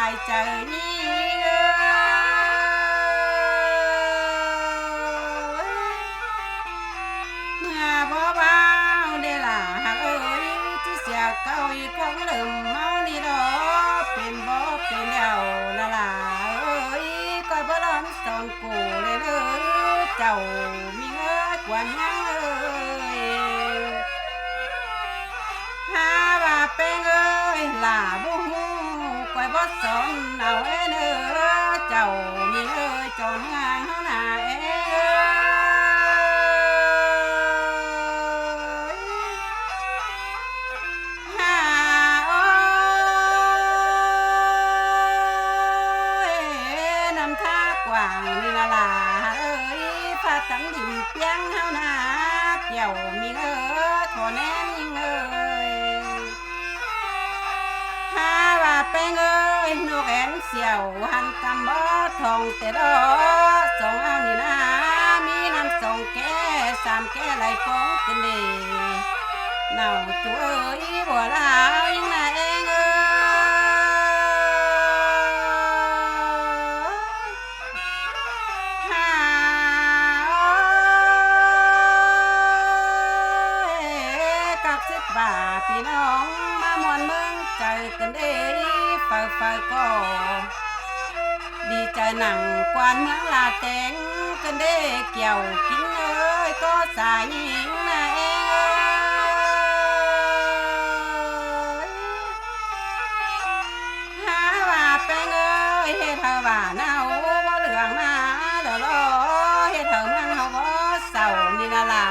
ายใจนี้เมื่อบ่เบาได้ล่ะเอ้ยที่เสียเก้าอีของลืมเมานี่ดอกเป็นบ่เป็นเดียวละล่ะเอ้ยก็บ่ร้อนสอนกูเลยเด้อเจ้ามีเงินกว่ายังเอ้ยหาว่าเป็นเอ้ยล่ะบ่ฮู้ก้อยบ่สอนเอาเอ้ยเด้อเจ้ามีเอ้ยจนงานเฮาหน้าเอ้ยหาโอ้ยน้ำท่ากว้างนี่ล่ะล่ะเอ้ยพาตั้งดินเปียงเฮาหน้าเกี่ยวมีเอ้ยขอแน่นยิงเอ้ยหาว่าเป็นเอ้ยนกแอ่นเสี่ยวหันกำบ่ทองแต่ดอกสองเอานี่นะมีน้ำสองแก่สามแก่ไหลโป้งกันเดเน่าจุเอ้ยบัวลาวยังน่าเองเอ้ยหาโอ้ยกับ10 บาทพี่น้องมามวนเมืองใจกันเด้ฝ่ายก็ดีใจหนังกวานเมืองลาแตงกันเด้เกี่ยวกินเอ้ยก็สายหญิงน่ะเองเอ้ยหาว่าเป็นเอ้ยเฮ็ดเฮาว่าเนาบ่เหลืองมาเด้อลอเฮ็ดเฮาเมืองเฮาบ่เศร้านี่น่ะล่ะ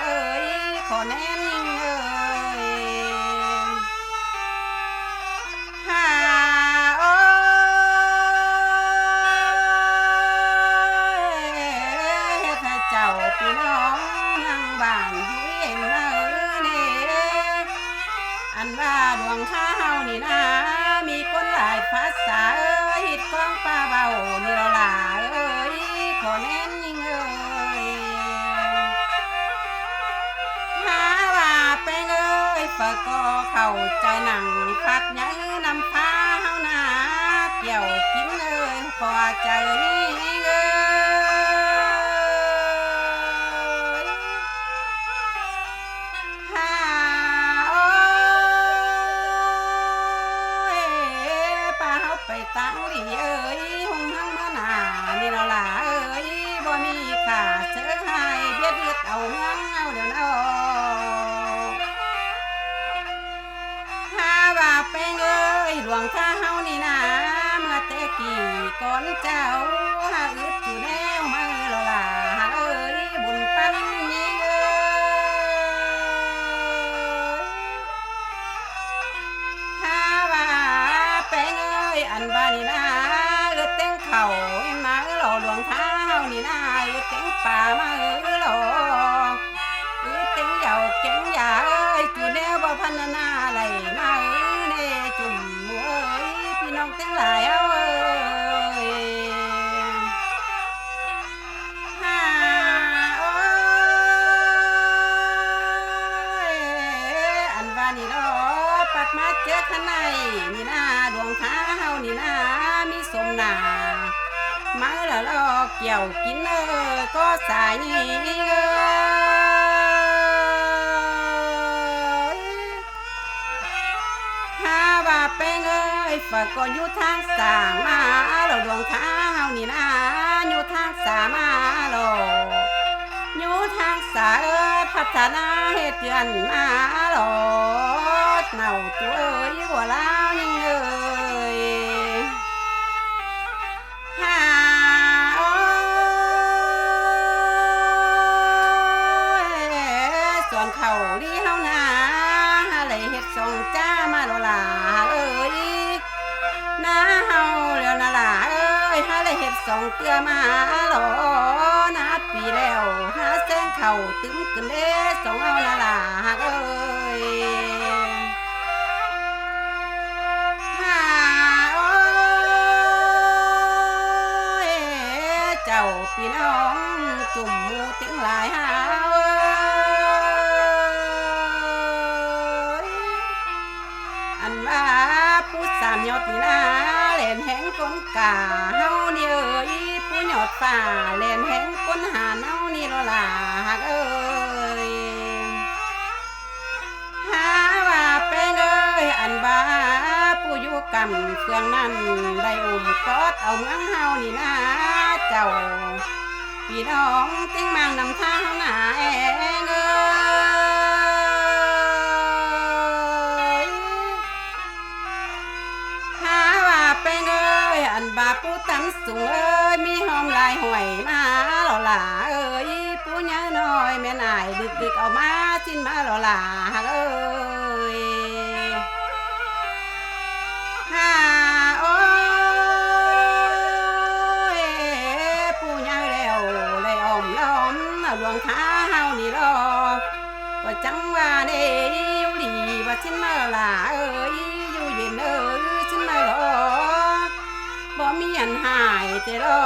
เอ้ยขอแน่นิ่งเอ้ยหาโอ้ยเฮ็ดให้เจ้าพี่น้องยังบ้านอยู่เย็นเอ้ยเด้อันว่าดวงข้าเฮานี่นะมีคนหลายภาษาเอ้ยฮิตของป้าเบานี่ล่ะล่ะเอ้ยขอแน่นยิ่งเอ้ยหาว่าเป็นเอ้ยฝากก็เข้าใจหนังพักยังนำพาเฮานาเกี่ยวกินเอ้ยพอใจนี่เอ้ยหาโอ้ยป้าเฮาไปตั้งดีเอ้ยหุงหังเมื่อหน้านี่ล่ะล่ะเอ้ยบ่มีค่าเสื้อให้เบียดเบียดเอาเงินเอาเดี๋ยวเนาะหาว่าเป็นเอ้ยหลวงท่าเฮานี่นะเมื่อแต่กี้ก่อนเจ้าหาอึดอยู่แนวมาล่ะล่ะเอ้ยบุญปันนี่เอ้ยหาว่าเป็นเอ้ยอันบ้านี่นะอึดเต็งเข่ามาหล่อหลวงท่าเฮานี่นะอึดเต็งป่ามาหล่อเต็งเหยาเก่งยาเอ้ยจูแนวบ่พันนาไหลมาเน่จุ่มเอ้ยพี่น้องเต็งหลายเอ้ยหาโอ้ยอันว่านี่ดอกปัดมาเจอข้างในนี่นะดวงท้าเฮานี่นะมีสมนามาละลอเกี่ยวกินเอ้ยก็สายนี่เอ้ยหาว่าเป็นเอ้ยฝากก็อยู่ทางสางมาเราดวงท้าเฮานี่นะอยู่ทางสามาเราอยู่ทางสาเอ้ยพัฒนาเฮ็ดเดือนมาเราเน่าตัวเอ้ยบัวลาวยังเอ้ยหาโอ้ยส่วนเขาดีเฮานาเลยเฮ็ดส่งจ้ามาโลล่ะเอ้ยนาเฮาแล้วน่ะล่ะเอ้ยหาเลยเฮ็ดส่งเตือมาโลนาปีแล้วหาแสงเข้าตึมขึ้นเด้ส่งเอาน่ะล่ะเอ้ยหาโอ้ยเจ้าพี่น้องจุ่มหมู่ถึงหลายหาเอ้ยอันว่าผู้สามยอดนี่นะเล เล่นแหงก้นกาเฮานี่เอ้ยผู้หยอดฝ่าเล่นแหงก้นหาเฮานี่โลล่ะหักเอ้ยหาว่าเป็นเอ้ยอันบ้าผู้อยู่กำเครื่องนั้นได้อุ้มกอดเอาเมืองเฮานี่นะเจ้าพี่น้องติ้งมังนำทางหน้าเองเอ้ยหาว่าเป็นเอ้ยอันบาผู้ตำสูงเอ้ยมีหอมลายห่วยมาหล่อหล่าเอ้ยผู้เนื้อน้อยแม่นายดึกเอามาสิ้นมาหล่อหล่าเอ้ยหาโอ้ยผู้เนื้อแล้วเลยอ้อมล้อมหลวงท้าเฮานี่รอว่าจังว่าเด้อยู่ดีว่าสิ้นมาหล่อหล่าเอ้ยอยู่เย็นเอ้ยสิ้นมาหล่อบ่มีอันหายแต่รอ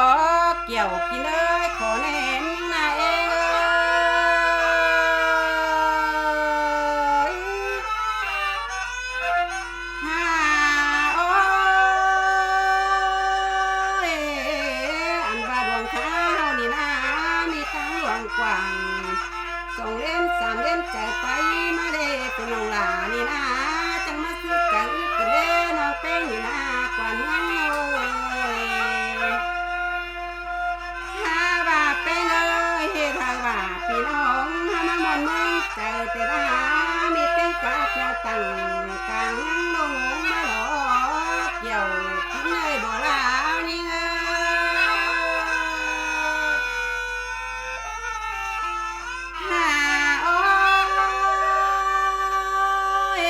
เกี่ยวกินเอ้ยขอแน่นนายเองเอ้ยหาโอ้ยอันว่าดวงข้าวนี่นะมีทางหลวงกว้างสองเล่มสามเล่มใจไปมาเด้เป็นน้องหลานี่นะจังมาซื้อกันกันเด้น้องเป็นนี่นะกว่าน้องเอ้ยหาว่าเป็นเอ้ยเฮ็ดให้ว่าพี่น้องหามามอนมึงใจแต่ละหามีเป็นกากแนวตั้งกลางลงมาหลอกเกี่ยวกินเลยบ่ลานี่เอ้ยหาโอ้ย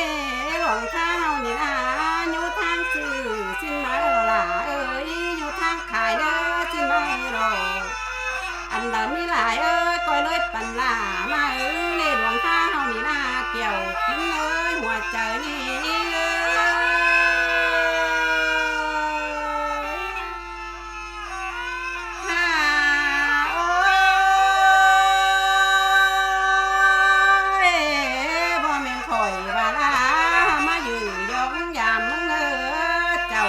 หลวงข้าวนี่นะอยู่ทางซื้อสิ้นมาหล่อหล่าเอ้ยอยู่ทางขายเด้อสิ้นมาหล่ออันเดิมมีหลายเอ้ยก้อยเลยปันลามาเอ้ยในหลวงข้าวนี่นะเกี่ยวกินเลยหัวใจนี่เอ้ยหาโอ้ยบ่แม่นข่อยว่าลามาอยู่ยองยามมึงเอ้อเจ้า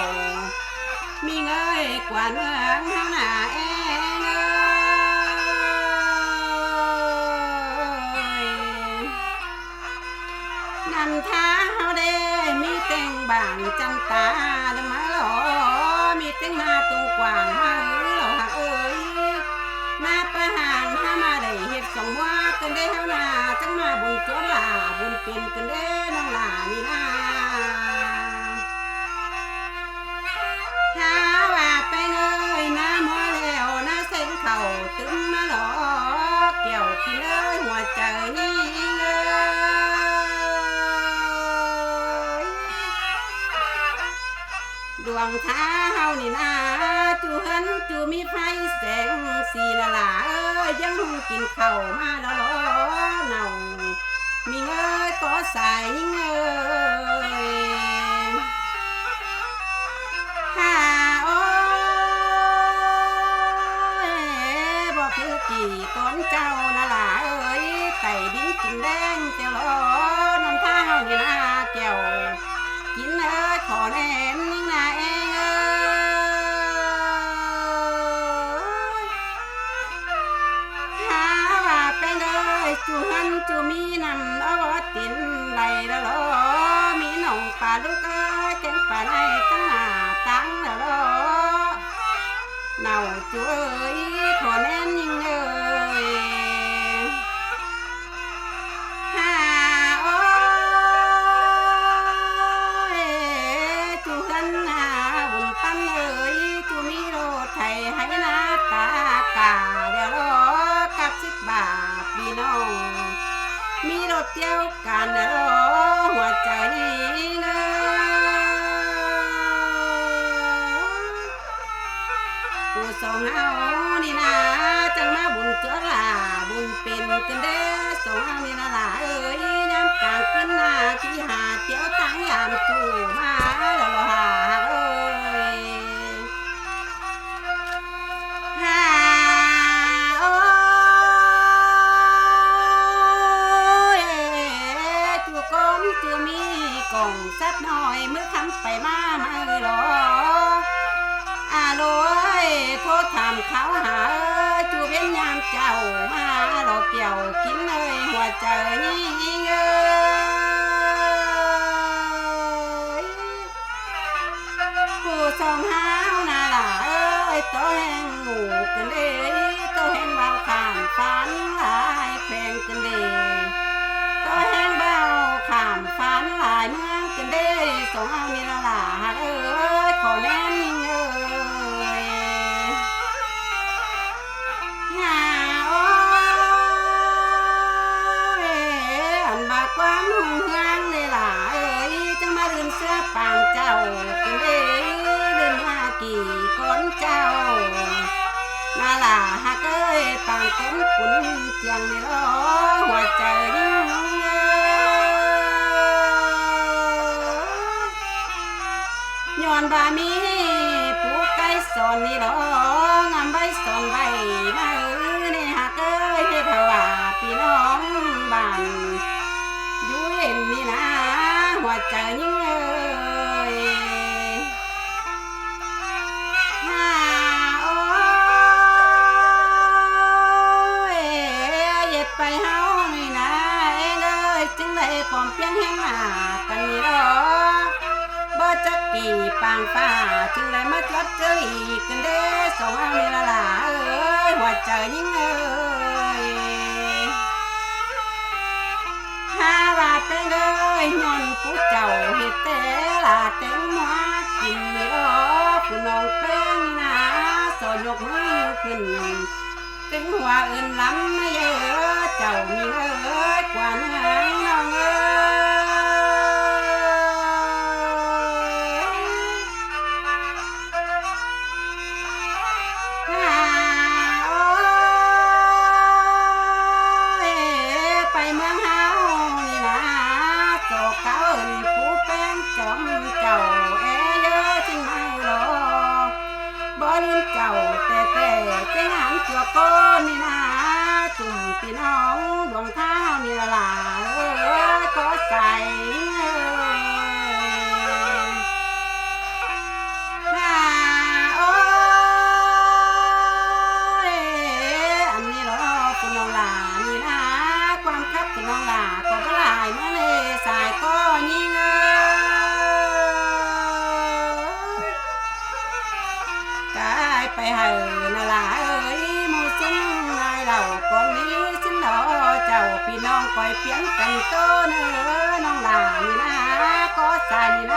มีเงยกว่าเมืองเฮาหน้าเองเอ้ยนำท้าเฮาเด้มีเต็งบางจันตาเดมาหล่อมีเต็งหน้าตรงกว้างเฮาหล่อหักเอ้ยหน้าประหางถ้ามาได้เฮ็ดสองว่ากันได้เฮาหน้าจังมาบุญจวนหล่าบุญเป็นกันเด้น้องหล่านี่นะหาว่าไปเงยหน้ามัวแล้วหน้าเส้นเข่าตึมมาหลอกเกี่ยวกินเลยหัวใจนี่เอ้ยดวงท้าเฮานี่นะจูเฮินจูมีไฟแสงสีละล่ะเอ้ยยังหุงกินข้าวมาแล้วล้อเน่ามีเงยก็ใส่เงยหาโอ้ยบ่คือกี่ก้อนเจ้าน่ะล่ะเอ้ยไต่ดินกินแดงเตียวล้อนมท้าเฮานี่นะแก้วกินเอ้ยขอแน่นนิ่งนาเองเอ้ยหาว่าเป็นเอ้ยจูหันจูมีนำเอาบ่ตินไหลละล้อมีหนองปลาลูกเอ้ยแกงปลาในตั้งหน้าตั้งละล้อเน่าจูเอ้ยขอแน่นยิ่งเอ้ยหาโอ้ยจูหันหน้าบุญปั้นเอ้ยจูมีโรถไทยให้หน้าตากาเดี๋ยวล้อกับ10 บาทพี่น้องมีรถเที่ยวกันเดี๋ยวล้อหัวใจนี่เอ้ยผู้สองเฮานี่นะจังมาบุญเจ้าล่ะบุญเป็นกันเด้อสองเฮานี่นะล่ะเอ้ยยามกลางคืนหน้าที่หาเที่ยวตั้งยามจู่มาแล้วล่ะเอ้ยหาโอ้ยจูก้อนจูมีก่อ องสักหน่อยมือคำไปมามือหลอโลยโทษถามเขาหาจูเว้นยามเจ้ามาหลอกเกี่ยวกินเลยหัวใจยิ่งผู้สองห้าวนาล่ะตัวแห่งหมูกันเด้ตัวแห่งเบาขามฟันหลายแพงกันเด้ตัวแห่งเบาขามฟันหลายเมืองกันเด้สองเอานี่ละล่ะขอแน่นความหงเฮืองเลยล่ะจังมาลืมเสื้อปางเจ้าเป็นเดินมากี่คนเจ้ามาล่ะฮักปางก้นขุนเจียงนี่ล้อหัวใจยิ่งย้อนบามีผู้ไก่สอนนี่ล้องามใบสอนใบมาในฮักเฮ็ดว่าพี่น้องบ้านเห็นนี่นะหัวใจยิ่งโอ้ยเย็ดไปเฮานี่นะจึงได้ปอมเพียงแห่งหน้ากันนี่หรอบ่จักกี่ปางฟ้าจึงได้มาจับเจออีกกันเด้สองเอานี่ละล่ะหัวใจยิ่งว่าเป็นย้อนผู้เจ้าเฮ็ดแต่ละเต็งหัวกินนี่อ้อผู้น้องเป็นนะสอยกมือขึ้นเต็งหัวอื่นล้ำไม่เยอะเจ้ามีกว่าเนื้อน้องไปเมืองเฮานี่นะโตเก่าผู้เป็นจอมเจ้าเยอะจึงไม่รอบ่ลืมเจ้าแต่จึงหันตัวโกนี่นะจุ่มพี่น้องดวงเท้านี่ละล่ะก็ใส่อันนี้เหรอคุณน้องหลานี่นะความคับคุณน้องหลาก็บ่หลายมาเลยสายก็ยิ่งกายไปหานาลามูซึ่งนายเราก่อนนี้ซึ่งดอเจ้าพี่น้องคอยเพียงกันโตเนอน้องหลานี่นะก็ใส่นี่นะ